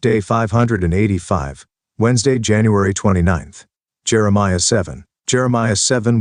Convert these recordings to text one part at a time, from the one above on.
Day 585, Wednesday, January 29th. Jeremiah 7,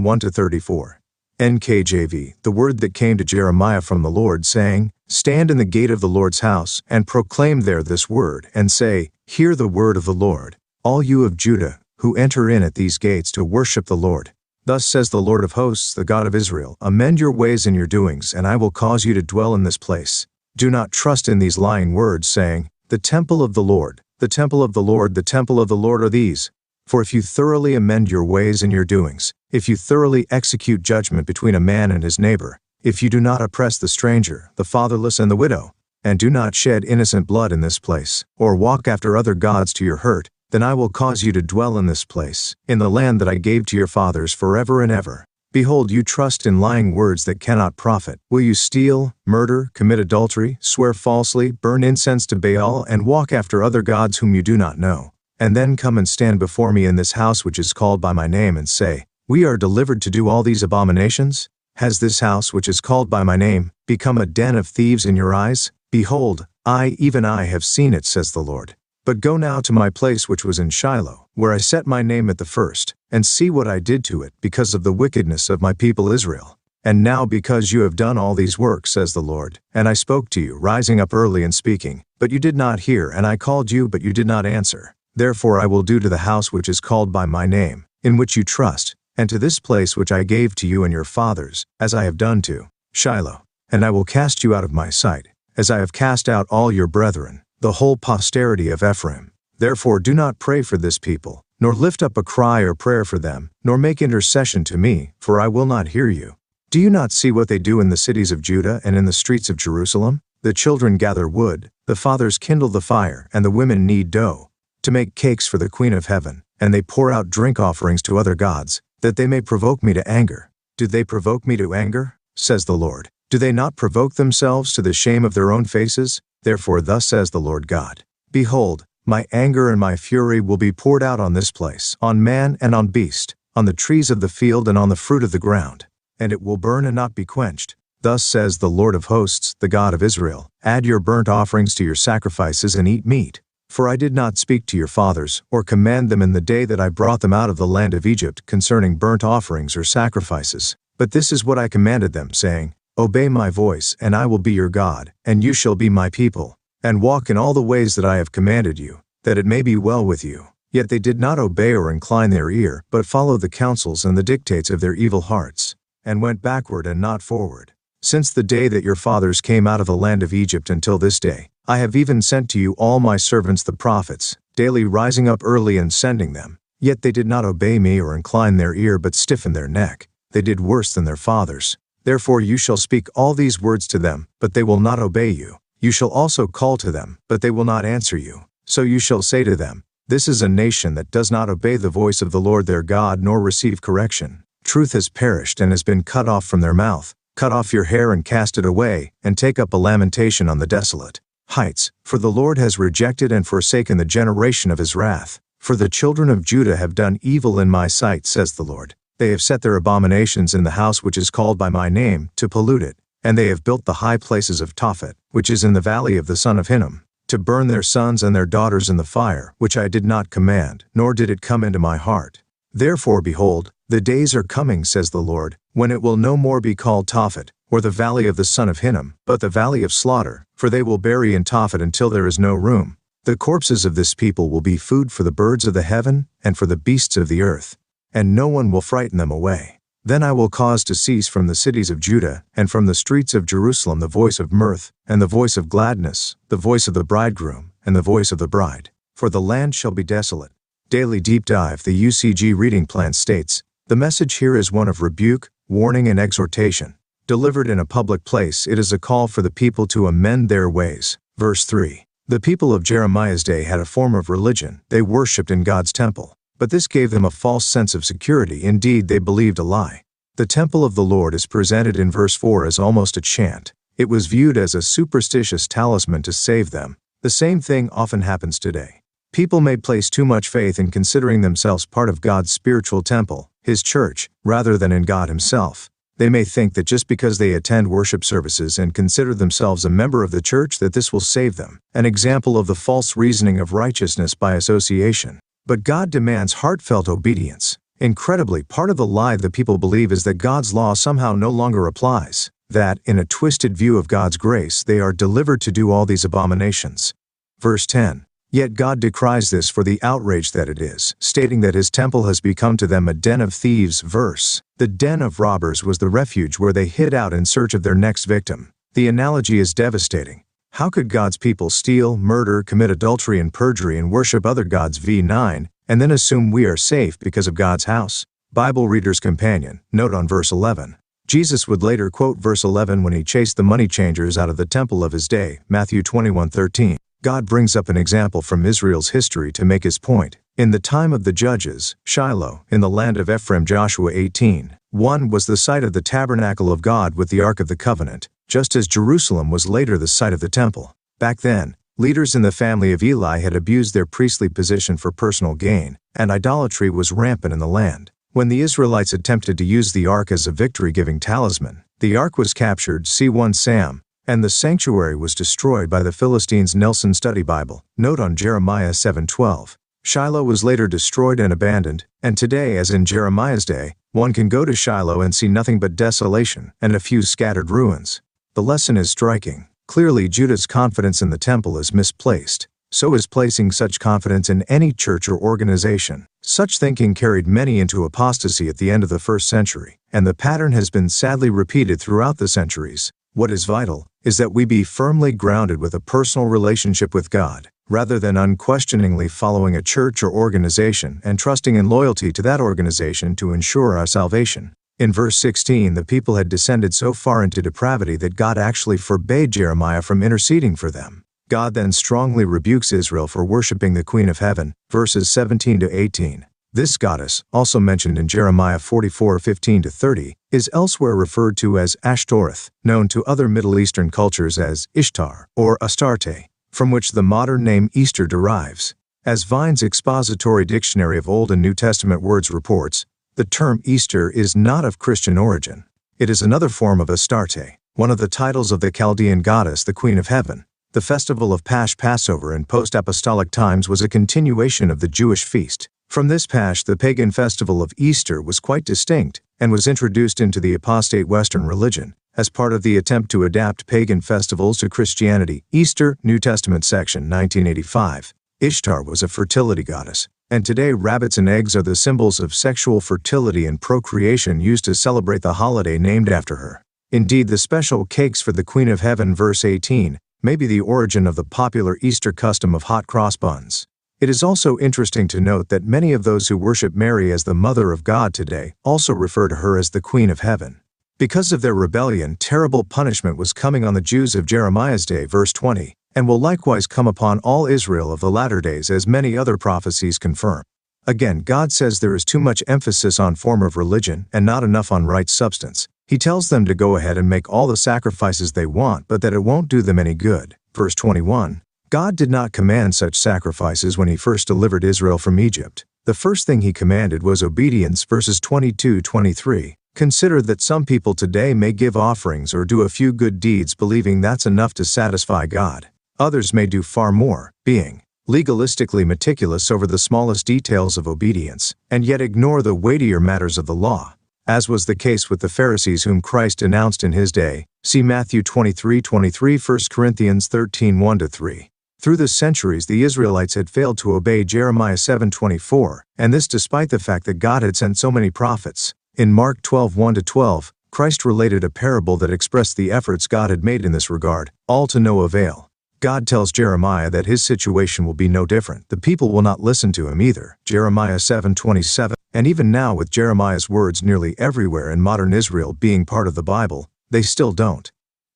1-34. NKJV, the word that came to Jeremiah from the Lord, saying, Stand in the gate of the Lord's house, and proclaim there this word, and say, Hear the word of the Lord, all you of Judah, who enter in at these gates to worship the Lord. Thus says the Lord of hosts, the God of Israel, Amend your ways and your doings, and I will cause you to dwell in this place. Do not trust in these lying words, saying, The temple of the Lord, the temple of the Lord, the temple of the Lord are these. For if you thoroughly amend your ways and your doings, if you thoroughly execute judgment between a man and his neighbor, if you do not oppress the stranger, the fatherless and the widow, and do not shed innocent blood in this place, or walk after other gods to your hurt, then I will cause you to dwell in this place, in the land that I gave to your fathers forever and ever. Behold, you trust in lying words that cannot profit. Will you steal, murder, commit adultery, swear falsely, burn incense to Baal, and walk after other gods whom you do not know? And then come and stand before me in this house which is called by my name, and say, We are delivered to do all these abominations? Has this house which is called by my name become a den of thieves in your eyes? Behold, even I have seen it, says the Lord. But go now to my place which was in Shiloh, where I set my name at the first, and see what I did to it because of the wickedness of my people Israel. And now because you have done all these works, says the Lord, and I spoke to you, rising up early and speaking, but you did not hear, and I called you, but you did not answer. Therefore I will do to the house which is called by my name, in which you trust, and to this place which I gave to you and your fathers, as I have done to Shiloh. And I will cast you out of my sight, as I have cast out all your brethren, the whole posterity of Ephraim. Therefore do not pray for this people, nor lift up a cry or prayer for them, nor make intercession to me, for I will not hear you. Do you not see what they do in the cities of Judah and in the streets of Jerusalem? The children gather wood, the fathers kindle the fire, and the women knead dough, to make cakes for the Queen of Heaven, and they pour out drink offerings to other gods, that they may provoke me to anger. Do they provoke me to anger? Says the Lord. Do they not provoke themselves to the shame of their own faces? Therefore thus says the Lord God, Behold, my anger and my fury will be poured out on this place, on man and on beast, on the trees of the field and on the fruit of the ground, and it will burn and not be quenched. Thus says the Lord of hosts, the God of Israel, Add your burnt offerings to your sacrifices and eat meat. For I did not speak to your fathers, or command them in the day that I brought them out of the land of Egypt concerning burnt offerings or sacrifices. But this is what I commanded them, saying, Obey my voice, and I will be your God, and you shall be my people, and walk in all the ways that I have commanded you, that it may be well with you. Yet they did not obey or incline their ear, but followed the counsels and the dictates of their evil hearts, and went backward and not forward. Since the day that your fathers came out of the land of Egypt until this day, I have even sent to you all my servants the prophets, daily rising up early and sending them. Yet they did not obey me or incline their ear, but stiffened their neck. They did worse than their fathers. Therefore you shall speak all these words to them, but they will not obey you. You shall also call to them, but they will not answer you. So you shall say to them, This is a nation that does not obey the voice of the Lord their God, nor receive correction. Truth has perished and has been cut off from their mouth. Cut off your hair and cast it away, and take up a lamentation on the desolate heights, for the Lord has rejected and forsaken the generation of his wrath. For the children of Judah have done evil in my sight, says the Lord. They have set their abominations in the house which is called by my name, to pollute it, and they have built the high places of Tophet, which is in the valley of the son of Hinnom, to burn their sons and their daughters in the fire, which I did not command, nor did it come into my heart. Therefore behold, the days are coming, says the Lord, when it will no more be called Tophet, or the valley of the son of Hinnom, but the valley of slaughter, for they will bury in Tophet until there is no room. The corpses of this people will be food for the birds of the heaven, and for the beasts of the earth, and no one will frighten them away. Then I will cause to cease from the cities of Judah, and from the streets of Jerusalem the voice of mirth, and the voice of gladness, the voice of the bridegroom, and the voice of the bride. For the land shall be desolate. Daily Deep Dive. The UCG Reading Plan states, The message here is one of rebuke, warning and exhortation. Delivered in a public place, it is a call for the people to amend their ways. Verse 3. The people of Jeremiah's day had a form of religion. They worshipped in God's temple. But this gave them a false sense of security. Indeed, they believed a lie. The temple of the Lord is presented in verse 4 as almost a chant. It was viewed as a superstitious talisman to save them. The same thing often happens today. People may place too much faith in considering themselves part of God's spiritual temple, His church, rather than in God Himself. They may think that just because they attend worship services and consider themselves a member of the church that this will save them, an example of the false reasoning of righteousness by association. But God demands heartfelt obedience. Incredibly, part of the lie that people believe is that God's law somehow no longer applies, that, in a twisted view of God's grace, they are delivered to do all these abominations. Verse 10. Yet God decries this for the outrage that it is, stating that his temple has become to them a den of thieves. Verse. The den of robbers was the refuge where they hid out in search of their next victim. The analogy is devastating. How could God's people steal, murder, commit adultery and perjury and worship other gods? V9, and then assume we are safe because of God's house? Bible Reader's Companion, note on verse 11. Jesus would later quote verse 11 when he chased the money changers out of the temple of his day, Matthew 21:13. God brings up an example from Israel's history to make his point. In the time of the judges, Shiloh, in the land of Ephraim, Joshua 18:1, was the site of the tabernacle of God with the Ark of the Covenant, just as Jerusalem was later the site of the temple. Back then, leaders in the family of Eli had abused their priestly position for personal gain, and idolatry was rampant in the land. When the Israelites attempted to use the ark as a victory-giving talisman, the ark was captured, see 1 Sam, and the sanctuary was destroyed by the Philistines. Nelson Study Bible, note on Jeremiah 7:12. Shiloh was later destroyed and abandoned, and today, as in Jeremiah's day, one can go to Shiloh and see nothing but desolation and a few scattered ruins. The lesson is striking. Clearly, Judah's confidence in the temple is misplaced. So is placing such confidence in any church or organization. Such thinking carried many into apostasy at the end of the 1st century, and the pattern has been sadly repeated throughout the centuries. What is vital is that we be firmly grounded with a personal relationship with God, rather than unquestioningly following a church or organization and trusting in loyalty to that organization to ensure our salvation. In verse 16, the people had descended so far into depravity that God actually forbade Jeremiah from interceding for them. God then strongly rebukes Israel for worshiping the Queen of Heaven, verses 17-18. This goddess, also mentioned in Jeremiah 44:15-30, is elsewhere referred to as Ashtoreth, known to other Middle Eastern cultures as Ishtar or Astarte, from which the modern name Easter derives. As Vine's Expository Dictionary of Old and New Testament Words reports, the term Easter is not of Christian origin. It is another form of Astarte, one of the titles of the Chaldean goddess, the Queen of Heaven. The festival of Passover in post-apostolic times was a continuation of the Jewish feast. From this the pagan festival of Easter was quite distinct and was introduced into the apostate Western religion as part of the attempt to adapt pagan festivals to Christianity. Easter, New Testament section, 1985. Ishtar was a fertility goddess, and today rabbits and eggs are the symbols of sexual fertility and procreation used to celebrate the holiday named after her. Indeed, the special cakes for the Queen of Heaven, verse 18, may be the origin of the popular Easter custom of hot cross buns. It is also interesting to note that many of those who worship Mary as the Mother of God today also refer to her as the Queen of Heaven. Because of their rebellion, terrible punishment was coming on the Jews of Jeremiah's day, verse 20, and will likewise come upon all Israel of the latter days, as many other prophecies confirm. Again, God says there is too much emphasis on form of religion and not enough on right substance. He tells them to go ahead and make all the sacrifices they want, but that it won't do them any good. Verse 21. God did not command such sacrifices when he first delivered Israel from Egypt. The first thing he commanded was obedience, verses 22-23. Consider that some people today may give offerings or do a few good deeds believing that's enough to satisfy God. Others may do far more, being legalistically meticulous over the smallest details of obedience, and yet ignore the weightier matters of the law, as was the case with the Pharisees whom Christ denounced in his day. See Matthew 23:23, 1 Corinthians 13:1-3. Through the centuries, the Israelites had failed to obey Jeremiah 7:24, and this despite the fact that God had sent so many prophets. In Mark 12:1-12, Christ related a parable that expressed the efforts God had made in this regard, all to no avail. God tells Jeremiah that his situation will be no different. The people will not listen to him either. Jeremiah 7:27. And even now, with Jeremiah's words nearly everywhere in modern Israel being part of the Bible, they still don't.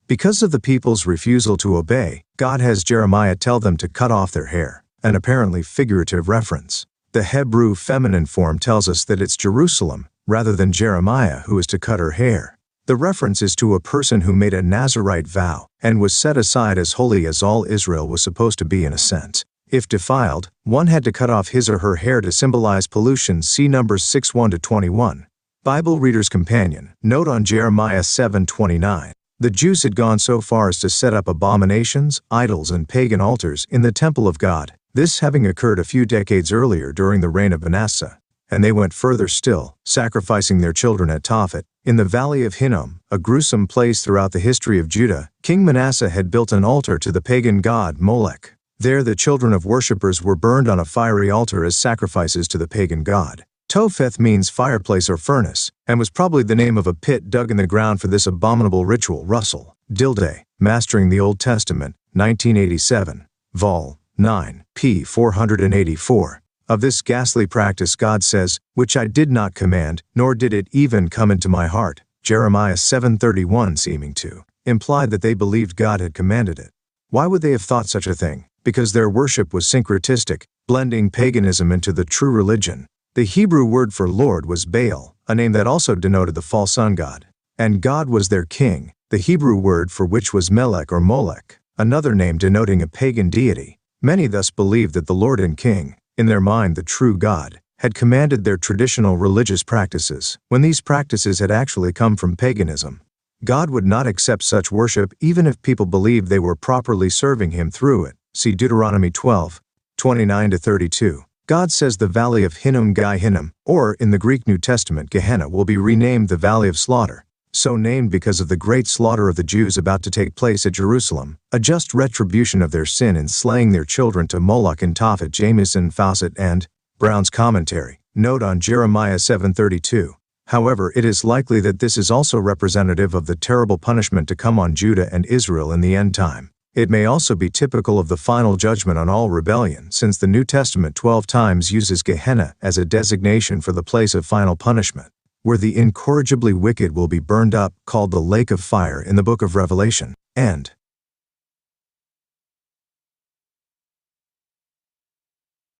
Because of the people's refusal to obey, God has Jeremiah tell them to cut off their hair, an apparently figurative reference. The Hebrew feminine form tells us that it's Jerusalem, rather than Jeremiah, who is to cut her hair. The reference is to a person who made a Nazirite vow and was set aside as holy as all Israel was supposed to be in a sense. If defiled, one had to cut off his or her hair to symbolize pollution. See Numbers 6:1-21. Bible Reader's Companion, note on Jeremiah 7:29. The Jews had gone so far as to set up abominations, idols, and pagan altars in the temple of God, this having occurred a few decades earlier during the reign of Manasseh. And they went further still, sacrificing their children at Tophet, in the valley of Hinnom, a gruesome place throughout the history of Judah. King Manasseh had built an altar to the pagan god Molech. There the children of worshippers were burned on a fiery altar as sacrifices to the pagan god. Topheth means fireplace or furnace, and was probably the name of a pit dug in the ground for this abominable ritual. Russell Dilday, Mastering the Old Testament, 1987, Vol. 9, p. 484. Of this ghastly practice God says, "Which I did not command, nor did it even come into my heart." Jeremiah 7:31, seeming to imply that they believed God had commanded it. Why would they have thought such a thing? Because their worship was syncretistic, blending paganism into the true religion. The Hebrew word for Lord was Baal, a name that also denoted the false sun god. And God was their king, the Hebrew word for which was Melech or Molech, another name denoting a pagan deity. Many thus believed that the Lord and King, in their mind the true God, had commanded their traditional religious practices, when these practices had actually come from paganism. God would not accept such worship even if people believed they were properly serving Him through it. See Deuteronomy 12:29-32. God says the Valley of Hinnom Gehinnom, or in the Greek New Testament Gehenna, will be renamed the Valley of Slaughter, so named because of the great slaughter of the Jews about to take place at Jerusalem, a just retribution of their sin in slaying their children to Moloch and Tophet. Jamieson, Fawcett, and Brown's Commentary, note on Jeremiah 7:32. However, it is likely that this is also representative of the terrible punishment to come on Judah and Israel in the end time. It may also be typical of the final judgment on all rebellion, since the New Testament 12 times uses Gehenna as a designation for the place of final punishment, where the incorrigibly wicked will be burned up, called the lake of fire in the book of Revelation. And